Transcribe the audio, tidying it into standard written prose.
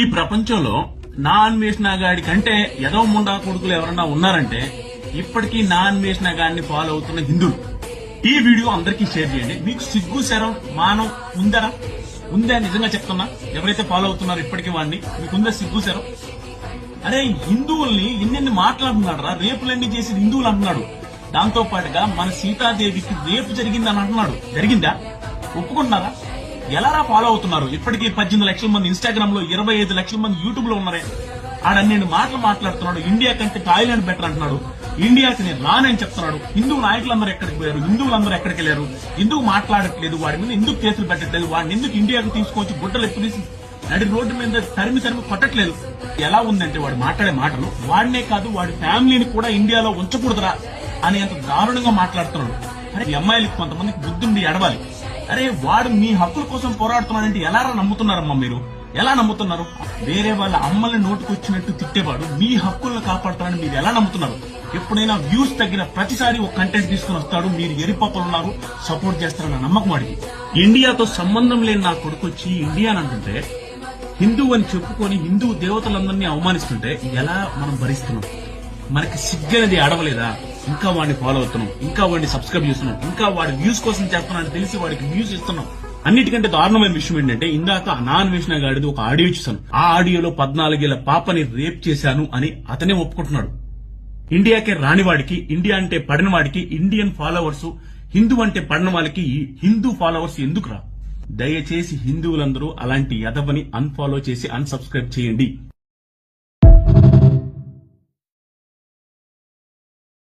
ఈ ప్రపంచంలో నా అన్వేషణ గాడి కంటే ఎదవ ముండా కొడుకులు ఎవరన్నా ఉన్నారంటే ఇప్పటికీ నా అన్వేషణ గాడిని ఫాలో అవుతున్న హిందువులు. ఈ వీడియో అందరికీ షేర్ చేయండి. మీకు సిగ్గు శరం మానం ఉందరా? ఉందా? నిజంగా చెప్తున్నా, ఎవరైతే ఫాలో అవుతున్నారో ఇప్పటికీ వాడిని, మీకుందా సిగ్గు శరం? అరే, హిందువుల్ని ఎన్నెన్ని మాట్లాడుతున్నాడు రా, రేపులన్నీ చేసి హిందువులు అంటున్నాడు. దాంతో పాటుగా మన సీతాదేవికి రేపు జరిగిందని అంటున్నాడు. జరిగిందా? ఒప్పుకుంటున్నారా? ఎలారా ఫాలో అవుతున్నారు? ఇప్పటికీ 18 లక్షల మంది ఇన్స్టాగ్రామ్ లో, 25 లక్షల మంది యూట్యూబ్ లో ఉన్నారే. ఆడన్నింటి మాటలు మాట్లాడుతున్నాడు. ఇండియా కంటే థాయిలాండ్ బెటర్ అంటున్నాడు. ఇండియాకి నేను రానని చెప్తున్నాడు. హిందూ నాయకులందరూ ఎక్కడికి పోయారు? హిందువులందరూ ఎక్కడికి వెళ్ళారు? ఎందుకు మాట్లాడట్లేదు? వాడి మీద ఎందుకు కేసులు పెట్టట్లేదు? వాడిని ఎందుకు ఇండియాకు తీసుకొచ్చి గుడ్డలు ఎప్పుడు తీసి నడి రోడ్డు మీద తరిమి కొట్టట్లేదు? ఎలా ఉందంటే వాడు మాట్లాడే మాటలు, వాడినే కాదు వాడి ఫ్యామిలీని కూడా ఇండియాలో ఉంచకూడదురా అని అంత దారుణంగా మాట్లాడుతున్నాడు. అరే, ఈ అమ్మాయిలకి కొంతమందికి బుద్ధుండి ఎడవాలి. అరే, వాడు మీ హక్కుల కోసం పోరాడుతున్నాడంటే ఎలా నమ్ముతున్నారమ్మా మీరు? ఎలా నమ్ముతున్నారు? వేరే వాళ్ళ అమ్మల్ని నోటుకొచ్చినట్టు తిట్టేవాడు మీ హక్కులను కాపాడుతాడని మీరు ఎలా నమ్ముతున్నారు? ఎప్పుడైనా వ్యూస్ తగ్గిన ప్రతిసారి ఒక కంటెంట్ తీసుకుని వస్తాడు, మీరు ఎరిపప్పలున్నారు, సపోర్ట్ చేస్తారన్న నమ్మకం వాడికి. ఇండియాతో సంబంధం లేని నా కొడుకు వచ్చి ఇండియా అని అంటుంటే, హిందూ అని చెప్పుకొని హిందూ దేవతలందరినీ అవమానిస్తుంటే ఎలా మనం భరిస్తున్నాం? మనకి సిగ్గనేది అడవలేదా? ఇంకా వాడిని ఫాలో అవుతున్నాం, ఇంకా వాడిని సబ్స్క్రైబ్ చేస్తున్నాం, ఇంకా వాడి వ్యూస్ కోసం చేస్తున్నాడని తెలిసి వాడికి వ్యూస్ ఇస్తున్నాం. అన్నిటికంటే దారుణమైన విషయం ఏంటంటే, ఇందాక నా అన్వేషణ గాడిది ఒక ఆడియో చూసాను. ఆ ఆడియోలో 14 ఏళ్ల పాపని రేప్ చేశాను అని అతనే ఒప్పుకుంటున్నాడు. ఇండియాకే రానివాడికి, ఇండియా అంటే పడిన వాడికి ఇండియన్ ఫాలోవర్స్, హిందూ అంటే పడిన వాళ్ళకి హిందూ ఫాలోవర్స్ ఎందుకురా? దయచేసి హిందువులందరూ అలాంటి యదవని అన్ఫాలో చేసి అన్సబ్స్క్రైబ్ చేయండి.